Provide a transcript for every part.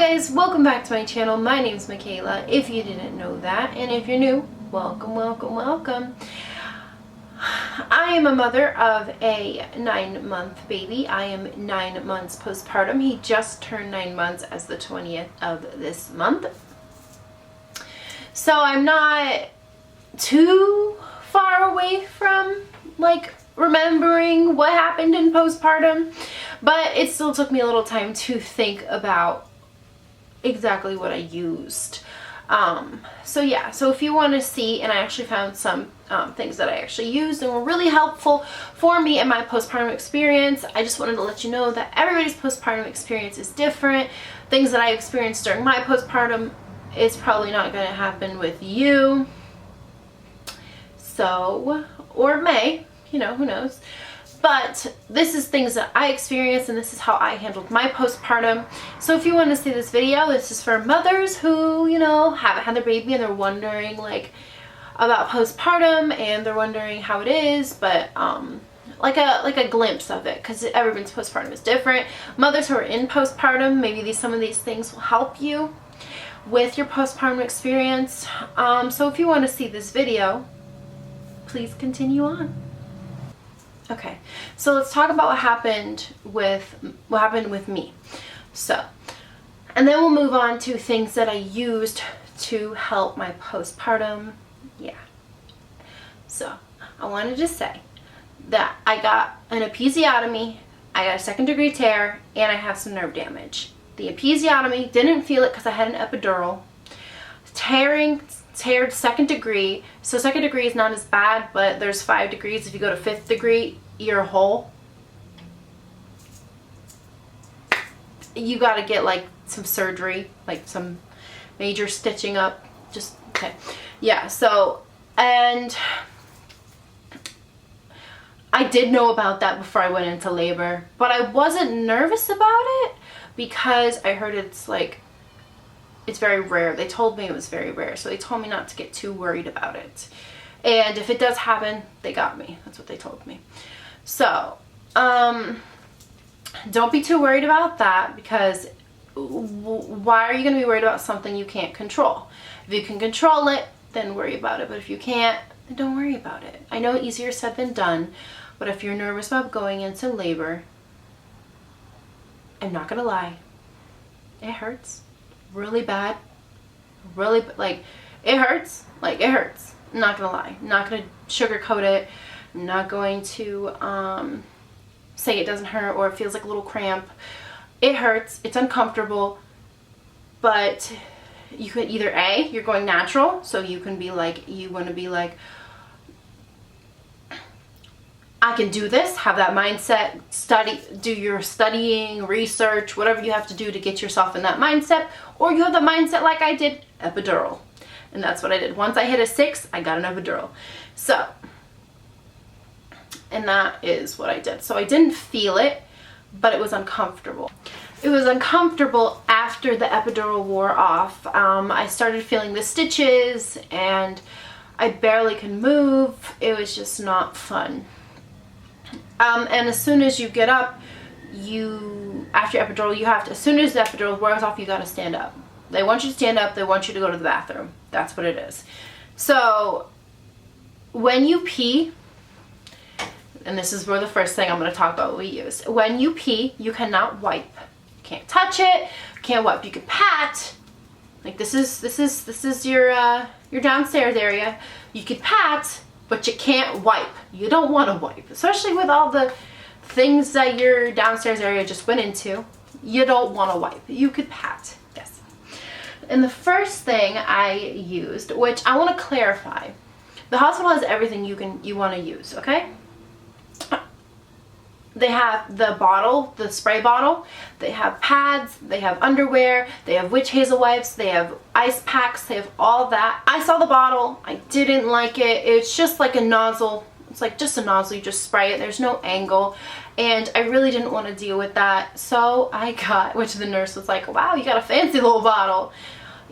guys, welcome back to my channel. My name's Michaela, if you didn't know that, and if you're new, welcome, welcome, welcome. I am a mother of a 9-month baby. I am 9 months postpartum. He just turned 9 months as the 20th of this month. So I'm not too far away from remembering what happened in postpartum, but it still took me a little time to think about exactly what I used. So if you want to see, and I actually found some things that I actually used and were really helpful for me in my postpartum experience. I just wanted to let you know that everybody's postpartum experience is different. Things that I experienced during my postpartum is probably not going to happen with you. So, or may, who knows. But this is things that I experienced, and this is how I handled my postpartum. So if you want to see this video, this is for mothers who, haven't had their baby and they're wondering about postpartum, and they're wondering how it is, but like a glimpse of it, because everyone's postpartum is different. Mothers who are in postpartum, maybe some of these things will help you with your postpartum experience. So if you want to see this video, please continue on. Okay, so let's talk about what happened with me. So, and then we'll move on to things that I used to help my postpartum. Yeah. So, I wanted to say that I got an episiotomy, I got a 2nd-degree tear, and I have some nerve damage. The episiotomy, didn't feel it because I had an epidural. Teared 2nd degree. So 2nd degree is not as bad, but there's 5 degrees. If you go to 5th degree, you're whole. You got to get some surgery, some major stitching up. Just okay. Yeah, so, and I did know about that before I went into labor, but I wasn't nervous about it because I heard it's very rare. They told me it was very rare, so they told me not to get too worried about it. And if it does happen, they got me. That's what they told me. So, don't be too worried about that, because why are you going to be worried about something you can't control? If you can control it, then worry about it. But if you can't, then don't worry about it. I know easier said than done, but if you're nervous about going into labor, I'm not going to lie, it hurts. Really bad, really it hurts, it hurts. I'm not gonna lie, I'm not gonna sugarcoat it. I'm not going to say it doesn't hurt or it feels like a little cramp. It hurts, it's uncomfortable, but you could either you're going natural, so you can be you want to be I can do this, have that mindset, do your studying, research, whatever you have to do to get yourself in that mindset, or you have the mindset like I did, epidural. And that's what I did. Once I hit a 6, I got an epidural. So, and that is what I did. So I didn't feel it, but it was uncomfortable. It was uncomfortable after the epidural wore off. I started feeling the stitches, and I barely could move. It was just not fun. And as soon as you get up, after your epidural, you have to, as soon as the epidural wears off, you got to stand up. They want you to stand up. They want you to go to the bathroom. That's what it is. So when you pee, and this is where the first thing I'm going to talk about what we use. When you pee, you cannot wipe. You can't touch it. You can't wipe. You can pat. This is your downstairs area. You can pat, but you can't wipe. You don't want to wipe, especially with all the things that your downstairs area just went into. You don't want to wipe. You could pat, yes. And the first thing I used, which I want to clarify, the hospital has everything you want to use, okay? They have the bottle, the spray bottle, they have pads, they have underwear, they have witch hazel wipes, they have ice packs, they have all that. I saw the bottle, I didn't like it. It's just like a nozzle. It's just a nozzle, you just spray it, there's no angle. And I really didn't want to deal with that. So I got, which the nurse was like, wow, you got a fancy little bottle.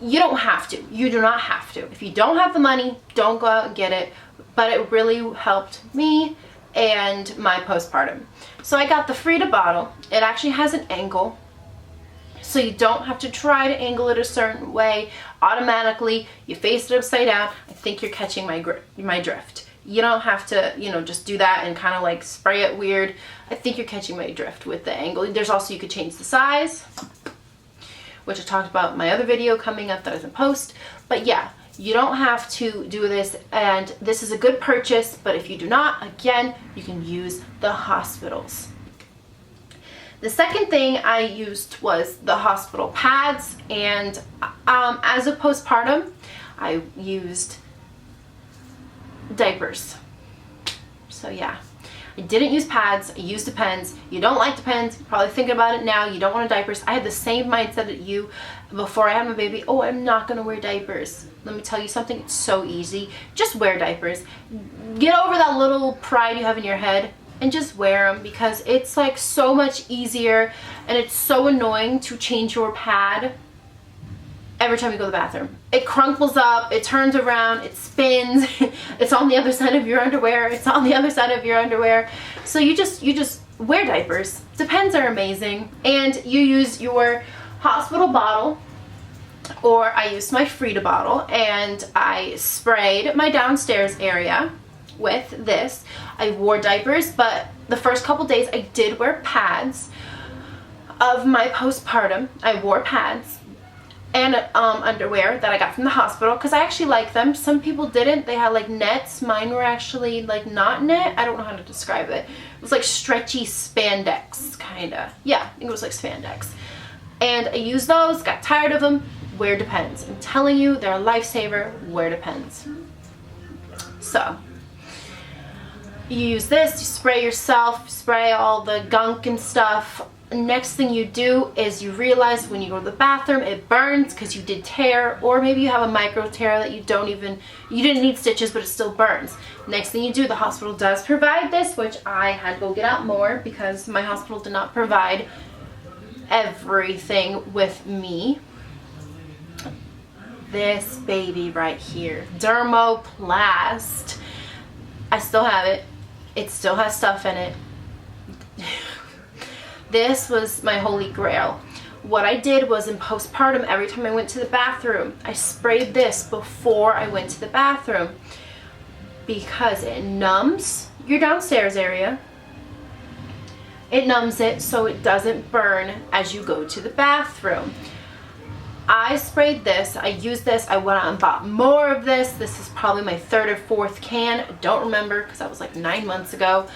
You don't have to. You do not have to. If you don't have the money, don't go out and get it. But it really helped me and my postpartum. So I got the Frida bottle. It actually has an angle. So you don't have to try to angle it a certain way. Automatically, you face it upside down. I think you're catching my drift. You don't have to, you know, just do that and kind of like spray it weird. I think you're catching my drift with the angle. There's also, you could change the size, which I talked about in my other video coming up that I was in post. But yeah, you don't have to do this, and this is a good purchase, but if you do not, again, you can use the hospitals. The second thing I used was the hospital pads, and as a postpartum, I used diapers. So yeah, I didn't use pads, I used Depends. You don't like Depends, you're probably thinking about it now, you don't want diapers. I had the same mindset that you before I had my baby. Oh, I'm not gonna wear diapers. Let me tell you something, it's so easy. Just wear diapers. Get over that little pride you have in your head and just wear them, because it's like so much easier, and it's so annoying to change your pad every time you go to the bathroom. It crunkles up, it turns around, it spins, it's on the other side of your underwear, it's on the other side of your underwear. So you just wear diapers. Depends are amazing. And you use your hospital bottle, or I used my Frida bottle, and I sprayed my downstairs area with this. I wore diapers, but the first couple days I did wear pads of my postpartum. I wore pads and underwear that I got from the hospital, because I actually like them. Some people didn't. They had like nets. Mine were actually like not net. I don't know how to describe it. It was like stretchy spandex, kinda. Yeah, I think it was like spandex. And I used those, got tired of them. Wear Depends. I'm telling you, they're a lifesaver. Wear Depends. So you use this, you spray yourself, spray all the gunk and stuff. Next thing you do is you realize when you go to the bathroom it burns because you did tear, or maybe you have a micro tear that you didn't need stitches, but it still burns. Next thing you do, the hospital does provide this, which I had to go get out more because my hospital did not provide everything with me. This baby right here, Dermoplast. I still have it. It still has stuff in it. This was my holy grail. What I did was, in postpartum, every time I went to the bathroom, I sprayed this before I went to the bathroom, because it numbs your downstairs area. It numbs it so it doesn't burn as you go to the bathroom. I sprayed this, I used this, I went out and bought more of this. This is probably my third or fourth can. I don't remember because that was like 9 months ago.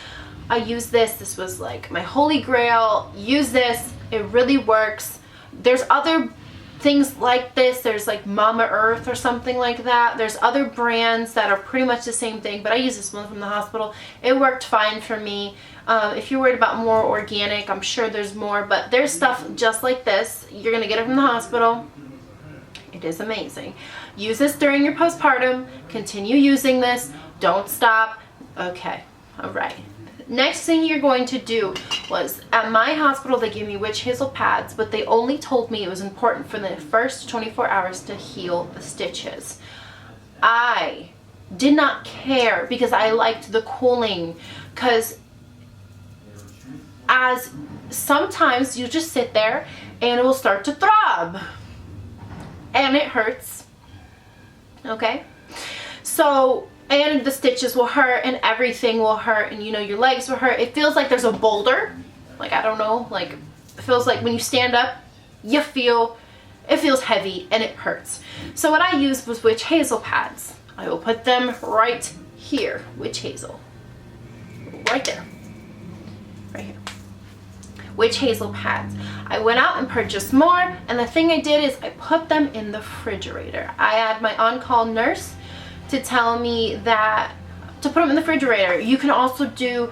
I used this. This was like my holy grail. Use this. It really works. There's other things like this. There's like Mama Earth or something like that. There's other brands that are pretty much the same thing, but I use this one from the hospital. It worked fine for me. If you're worried about more organic, I'm sure there's more, but there's stuff just like this. You're gonna get it from the hospital. It is amazing. Use this during your postpartum. Continue using this. Don't stop. Okay. All right. Next thing you're going to do was, at my hospital they gave me witch hazel pads, but they only told me it was important for the first 24 hours to heal the stitches. I did not care because I liked the cooling, because as sometimes you just sit there and it will start to throb and it hurts. Okay, so, and the stitches will hurt and everything will hurt, and you know, your legs will hurt. It feels like there's a boulder, like, I don't know, like it feels like when you stand up you feel it feels heavy and it hurts. So what I used was witch hazel pads. I will put them right here. Witch hazel, right there, right here. Witch hazel pads. I went out and purchased more, and the thing I did is I put them in the refrigerator. I had my on-call nurse to tell me that to put them in the refrigerator. You can also do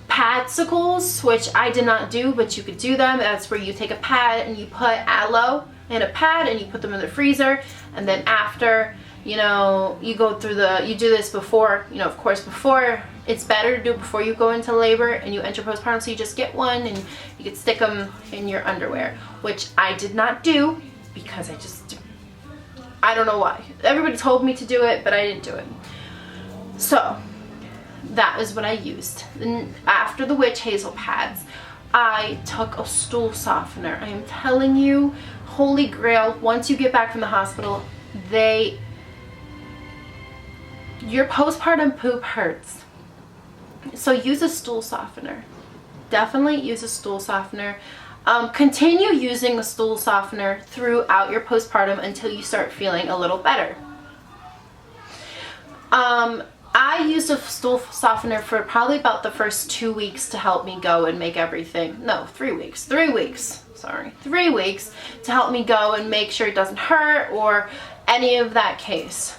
padsicles, which I did not do, but you could do them. That's where you take a pad and you put aloe in a pad and you put them in the freezer, and then after, you know, you go through you do this before, you know, of course, before, it's better to do it before you go into labor and you enter postpartum, so you just get one and you could stick them in your underwear, which I did not do because I don't know why. Everybody told me to do it, but I didn't do it. So that was what I used. And after the witch hazel pads, I took a stool softener. I am telling you, holy grail, once you get back from the hospital, your postpartum poop hurts. So use a stool softener. Definitely use a stool softener. Continue using a stool softener throughout your postpartum until you start feeling a little better. I used a stool softener for probably about the first 2 weeks to help me go and make everything, no, 3 weeks, 3 weeks, sorry, 3 weeks to help me go and make sure it doesn't hurt or any of that case.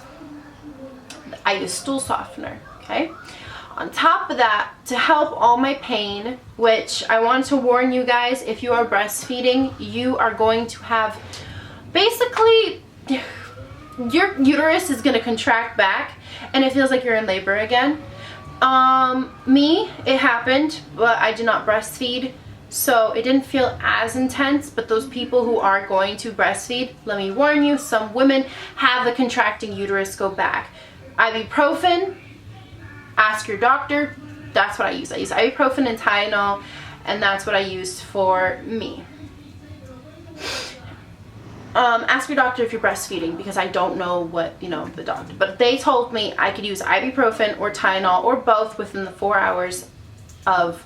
I use stool softener, okay? On top of that, to help all my pain, which I want to warn you guys, if you are breastfeeding, you are going to have, basically, your uterus is going to contract back and it feels like you're in labor again. It happened, but I did not breastfeed, so it didn't feel as intense. But those people who are going to breastfeed, let me warn you, some women have the contracting uterus go back. Ibuprofen, ask your doctor. That's what I use. I use ibuprofen and Tylenol, and that's what I used for me. Ask your doctor if you're breastfeeding, because I don't know what, the doctor, but they told me I could use ibuprofen or Tylenol or both within the 4 hours of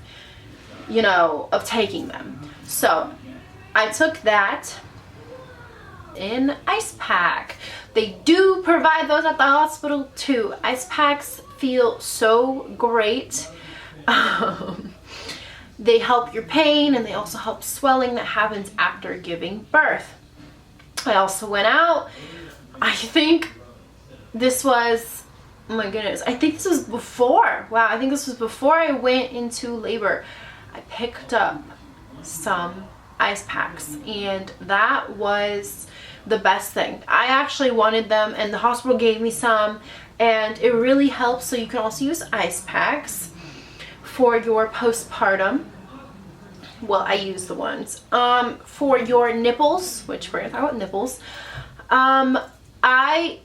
taking them. So I took that in ice pack. They do provide those at the hospital too. Ice packs feel so great. They help your pain, and they also help swelling that happens after giving birth. I also went out, I think this was, oh my goodness, I think this was before, wow, I think this was before I went into labor. I picked up some ice packs, and that was the best thing. I actually wanted them, and the hospital gave me some, and it really helps. So you can also use ice packs for your postpartum. Well, I use the ones for your nipples, which we're gonna talk about nipples. I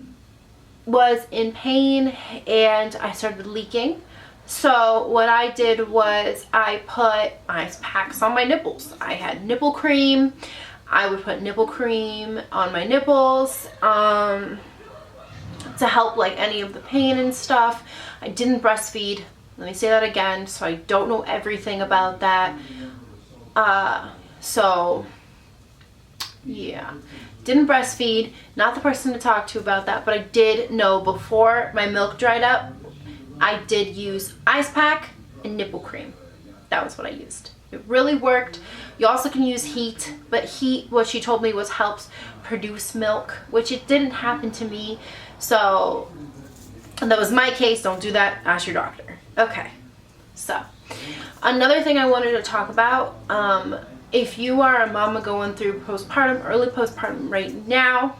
was in pain and I started leaking. So what I did was I put ice packs on my nipples. I had nipple cream. I would put nipple cream on my nipples to help like any of the pain and stuff. I didn't breastfeed. Let me say that again, so I don't know everything about that. So yeah, didn't breastfeed, not the person to talk to about that, but I did know before my milk dried up, I did use ice pack and nipple cream. That was what I used. It really worked. You also can use heat, but heat, what she told me, was helps produce milk, which it didn't happen to me. So that was my case. Don't do that. Ask your doctor. Okay. So another thing I wanted to talk about, if you are a mama going through postpartum, early postpartum right now,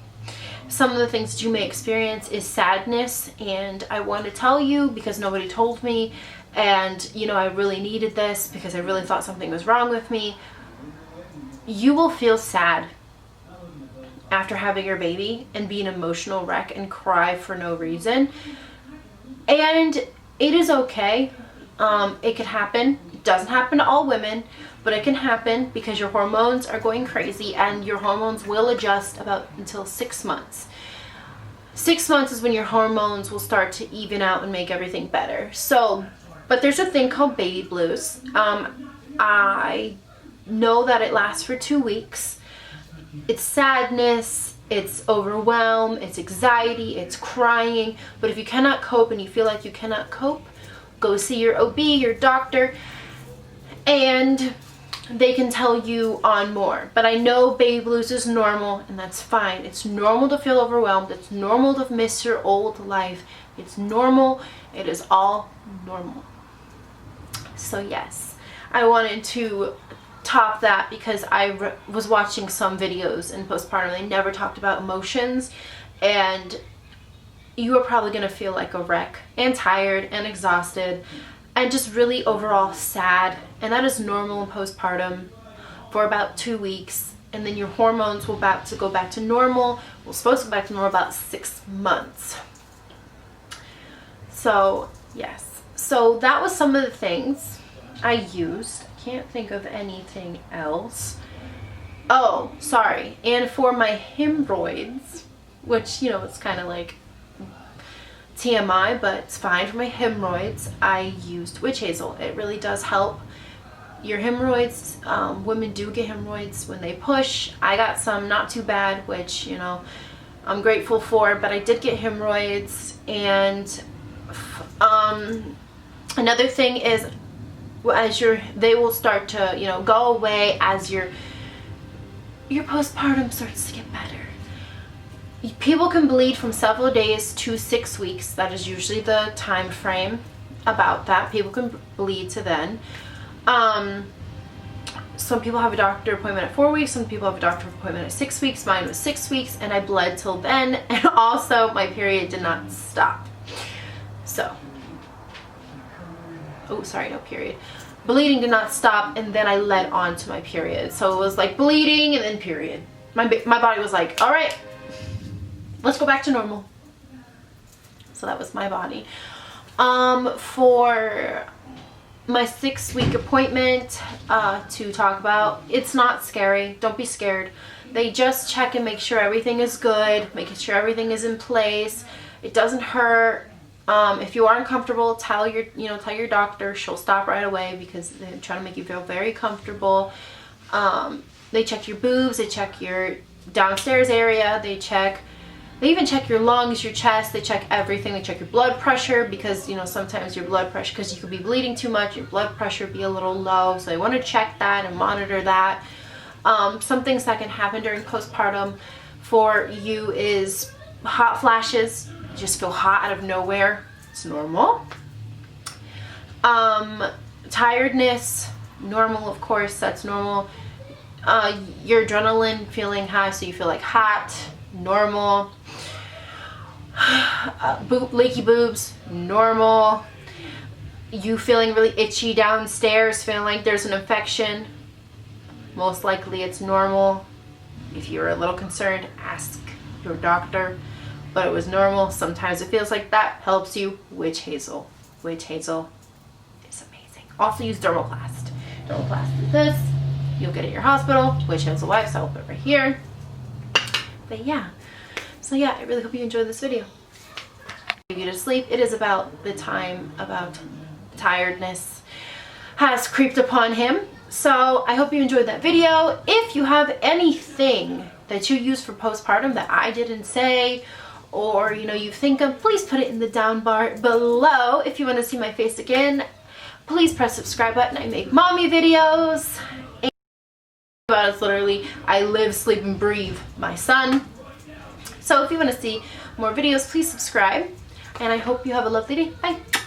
some of the things that you may experience is sadness. And I want to tell you, because nobody told me, and I really needed this because I really thought something was wrong with me. You will feel sad after having your baby and be an emotional wreck and cry for no reason. And it is okay. It can happen. It doesn't happen to all women, but it can happen because your hormones are going crazy, and your hormones will adjust about until 6 months. 6 months is when your hormones will start to even out and make everything better. So, but there's a thing called baby blues. I know that it lasts for 2 weeks. It's sadness, it's overwhelm, it's anxiety, it's crying. But if you cannot cope and you feel like you cannot cope, go see your OB, your doctor, and they can tell you on more. But I know baby blues is normal, and that's fine. It's normal to feel overwhelmed. It's normal to miss your old life. It's normal. It is all normal. So yes, I wanted to top that because I was watching some videos in postpartum. They never talked about emotions, and you are probably going to feel like a wreck and tired and exhausted and just really overall sad. And that is normal in postpartum for about 2 weeks. And then your hormones will go back to normal. We're supposed to go back to normal about 6 months. So yes. So that was some of the things I used can't think of anything else. Oh, sorry. And for my hemorrhoids, which, you know, it's kind of like TMI, but it's fine. For my hemorrhoids, I used witch hazel. It really does help your hemorrhoids. Women do get hemorrhoids when they push. I got some, not too bad, which, you know, I'm grateful for, but I did get hemorrhoids. And another thing is, as they will start to, you know, go away as your postpartum starts to get better. People can bleed from several days to 6 weeks. That is usually the time frame about that. People can bleed to then. Some people have a doctor appointment at 4 weeks. Some people have a doctor appointment at 6 weeks. Mine was 6 weeks, and I bled till then. And also, my period did not stop. So, oh, sorry, no period. Bleeding did not stop, and then I led on to my period. So it was like bleeding and then period. My body was like, all right, let's go back to normal. So that was my body. For my 6-week appointment to talk about, it's not scary. Don't be scared. They just check and make sure everything is good, making sure everything is in place. It doesn't hurt. If you are uncomfortable, tell your doctor. She'll stop right away because they're trying to make you feel very comfortable. They check your boobs, they check your downstairs area, they even check your lungs, your chest, they check everything. They check your blood pressure because, you know, sometimes your blood pressure, because you could be bleeding too much, your blood pressure be a little low. So they want to check that and monitor that. Some things that can happen during postpartum for you is hot flashes. You just feel hot out of nowhere. It's normal. Tiredness, normal, of course, that's normal. Your adrenaline feeling high, so you feel like hot, normal. Leaky boobs, normal. You feeling really itchy downstairs, feeling like there's an infection, most likely it's normal. If you're a little concerned, ask your doctor, but it was normal. Sometimes it feels like that. Helps you. Witch hazel. Witch hazel is amazing. Also use Dermoplast. Dermoplast is this. You'll get it at your hospital. Witch hazel wipes. I'll put it right here. But yeah. So yeah, I really hope you enjoyed this video. You to sleep. It is about the time, about tiredness has creeped upon him. So I hope you enjoyed that video. If you have anything that you use for postpartum that I didn't say, or you know you think of, please put it in the down bar below. If you want to see my face again, please press the subscribe button. I make mommy videos. And it's literally, I live, sleep, and breathe my son. So if you want to see more videos, please subscribe. And I hope you have a lovely day. Bye.